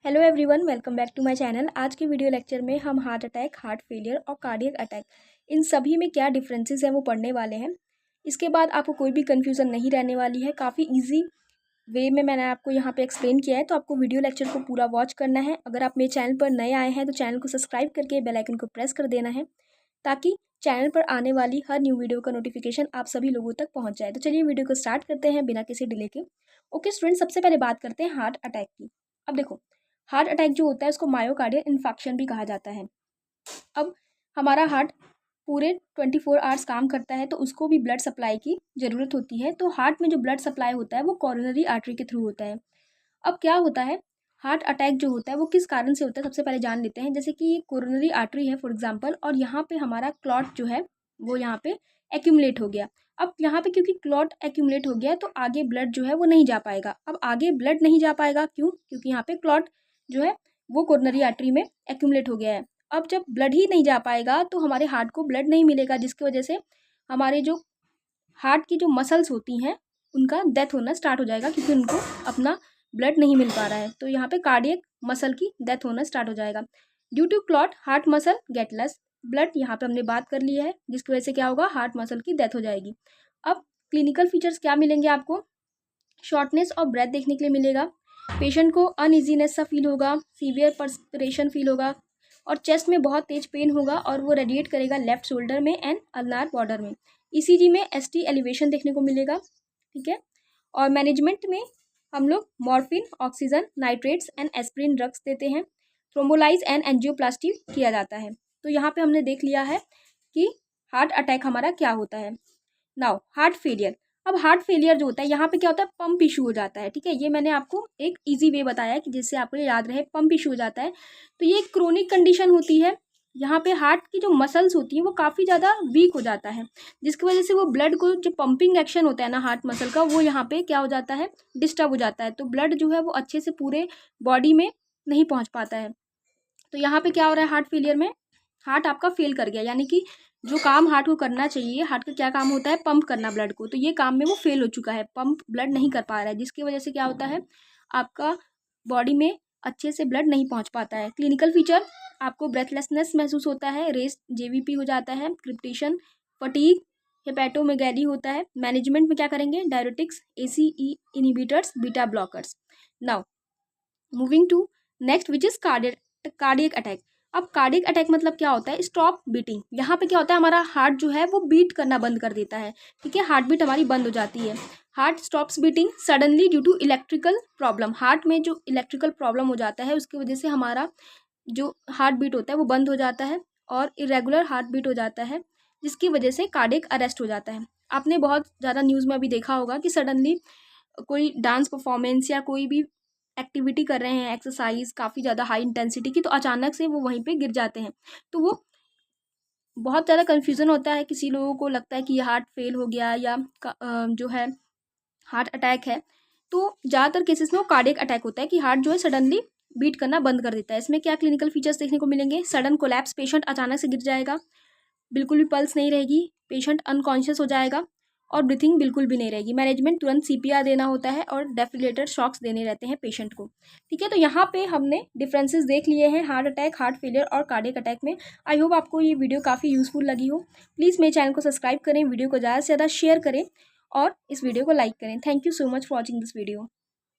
Hello everyone, welcome back to my channel. आज के video lecture में हम हार्ट अटैक, हार्ट फेलियर और कार्डियक अटैक इन सभी में क्या डिफरेंसेस हैं वो पढ़ने वाले हैं। इसके बाद आपको कोई भी कंफ्यूजन नहीं रहने वाली है। काफ़ी इजी वे में मैंने आपको यहाँ पे एक्सप्लेन किया है, तो आपको वीडियो लेक्चर को पूरा वॉच करना है। अगर आप मेरे चैनल पर नए आए हैं तो चैनल को सब्सक्राइब करके बेल आइकन को प्रेस कर देना है, ताकि चैनल पर आने वाली हर न्यू वीडियो का नोटिफिकेशन आप सभी लोगों तक पहुँच जाए। तो चलिए वीडियो को स्टार्ट करते हैं बिना किसी डिले के। ओके स्टूडेंट, सबसे पहले बात करते हैं हार्ट अटैक की। अब देखो, हार्ट अटैक जो होता है उसको मायोकार्डियल इन्फार्क्शन भी कहा जाता है। अब हमारा हार्ट पूरे 24 आवर्स काम करता है, तो उसको भी ब्लड सप्लाई की ज़रूरत होती है। तो हार्ट में जो ब्लड सप्लाई होता है वो कोरोनरी आर्टरी के थ्रू होता है। अब क्या होता है, हार्ट अटैक जो होता है वो किस कारण से होता है, सबसे पहले जान लेते हैं। जैसे कि ये कोरोनरी आर्टरी है फॉर एग्जांपल, और यहाँ पे हमारा क्लॉट जो है वो यहाँ पे एक्यूमुलेट हो गया। अब यहाँ पे क्योंकि क्लॉट एक्यूमुलेट हो गया तो आगे ब्लड जो है वो नहीं जा पाएगा। अब आगे ब्लड नहीं जा पाएगा क्यों? क्योंकि यहाँ पे क्लॉट जो है वो कोरोनरी आर्टरी में एक्यूमुलेट हो गया है। अब जब ब्लड ही नहीं जा पाएगा तो हमारे हार्ट को ब्लड नहीं मिलेगा, जिसकी वजह से हमारे जो हार्ट की जो मसल्स होती हैं उनका डेथ होना स्टार्ट हो जाएगा, क्योंकि उनको अपना ब्लड नहीं मिल पा रहा है। तो यहाँ पे कार्डियक मसल की डेथ होना स्टार्ट हो जाएगा। Due to clot heart muscle get less blood, यहाँ पे हमने बात कर ली है, जिसकी वजह से क्या होगा, हार्ट मसल की डेथ हो जाएगी। अब क्लिनिकल फीचर्स क्या मिलेंगे आपको? शॉर्टनेस और ब्रेथ देखने के लिए मिलेगा। पेशेंट को अनइजीनेस सा फील होगा, सीवियर पर्सपिरेशन फील होगा, और चेस्ट में बहुत तेज पेन होगा, और वो रेडिएट करेगा लेफ्ट शोल्डर में एंड अल्नार बॉर्डर में। ईसीजी में एसटी एलिवेशन देखने को मिलेगा, ठीक है। और मैनेजमेंट में हम लोग morphine, oxygen, nitrates and aspirin drugs देते हैं। थ्रोम्बोलाइज एंड एंजियोप्लास्टी किया जाता है। तो यहाँ पे हमने देख लिया है कि हार्ट अटैक हमारा क्या होता है। Now heart failure. अब हार्ट फेलियर जो होता है, यहाँ पे क्या होता है, पंप इशू हो जाता है, ठीक है। ये मैंने आपको एक इजी वे बताया है कि जिससे आपको याद रहे, पंप इशू हो जाता है। तो ये एक क्रोनिक कंडीशन होती है। यहाँ पे हार्ट की जो मसल्स होती हैं वो काफ़ी ज़्यादा वीक हो जाता है, जिसकी वजह से वो ब्लड को, जो पंपिंग एक्शन होता है ना हार्ट मसल का, वो यहाँ पे क्या हो जाता है, डिस्टर्ब हो जाता है। तो ब्लड जो है वो अच्छे से पूरे बॉडी में नहीं पहुँच पाता है। तो यहाँ पे क्या हो रहा है, हार्ट फेलियर में हार्ट आपका फेल कर गया, यानी कि जो काम हार्ट को करना चाहिए, हार्ट का क्या काम होता है, पंप करना ब्लड को, तो ये काम में वो फेल हो चुका है, पंप ब्लड नहीं कर पा रहा है, जिसकी वजह से क्या होता है, आपका बॉडी में अच्छे से ब्लड नहीं पहुंच पाता है। क्लिनिकल फीचर, आपको ब्रेथलेसनेस महसूस होता है, रेस्ट जेवीपी हो जाता है, क्रिप्टेशन, फटीग, हेपेटोमेगैली होता है। मैनेजमेंट में क्या करेंगे, diuretics, ACE inhibitors, beta blockers. Now moving to next which is cardiac attack. अब कार्डियक अटैक मतलब क्या होता है, स्टॉप बीटिंग। यहाँ पे क्या होता है, हमारा हार्ट जो है वो बीट करना बंद कर देता है, ठीक है, हार्ट बीट हमारी बंद हो जाती है। Heart stops beating suddenly due to electrical problem. Heart में जो इलेक्ट्रिकल प्रॉब्लम हो जाता है उसकी वजह से हमारा जो हार्ट बीट होता है वो बंद हो जाता है, और इरेगुलर हार्ट बीट हो जाता है, जिसकी वजह से कार्डियक अरेस्ट हो जाता है। आपने बहुत ज़्यादा न्यूज़ में अभी देखा होगा कि सडनली कोई डांस परफॉर्मेंस या कोई भी एक्टिविटी कर रहे हैं, एक्सरसाइज काफ़ी ज़्यादा हाई इंटेंसिटी की, तो अचानक से वो वहीं पे गिर जाते हैं। तो वो बहुत ज़्यादा कन्फ्यूज़न होता है, किसी लोगों को लगता है कि ये हार्ट फेल हो गया या जो है हार्ट अटैक है। तो ज़्यादातर केसेस में वो कार्डियक अटैक होता है कि हार्ट जो है सडनली बीट करना बंद कर देता है। इसमें क्या क्लिनिकल फीचर्स देखने को मिलेंगे, सडन कोलैप्स, पेशेंट अचानक से गिर जाएगा, बिल्कुल भी पल्स नहीं रहेगी, पेशेंट अनकॉन्शियस हो जाएगा, और ब्रीथिंग बिल्कुल भी नहीं रहेगी। मैनेजमेंट, तुरंत सीपीआर देना होता है, और डेफिलेटर शॉक्स देने रहते हैं पेशेंट को, ठीक है। तो यहाँ पे हमने डिफरेंसेस देख लिए हैं हार्ट अटैक, हार्ट फेलियर और कार्डियक अटैक में। आई होप आपको ये वीडियो काफ़ी यूजफुल लगी हो। प्लीज़ मेरे चैनल को सब्सक्राइब करें, वीडियो को ज़्यादा से ज़्यादा शेयर करें, और इस वीडियो को लाइक करें। Thank you so much for watching this video.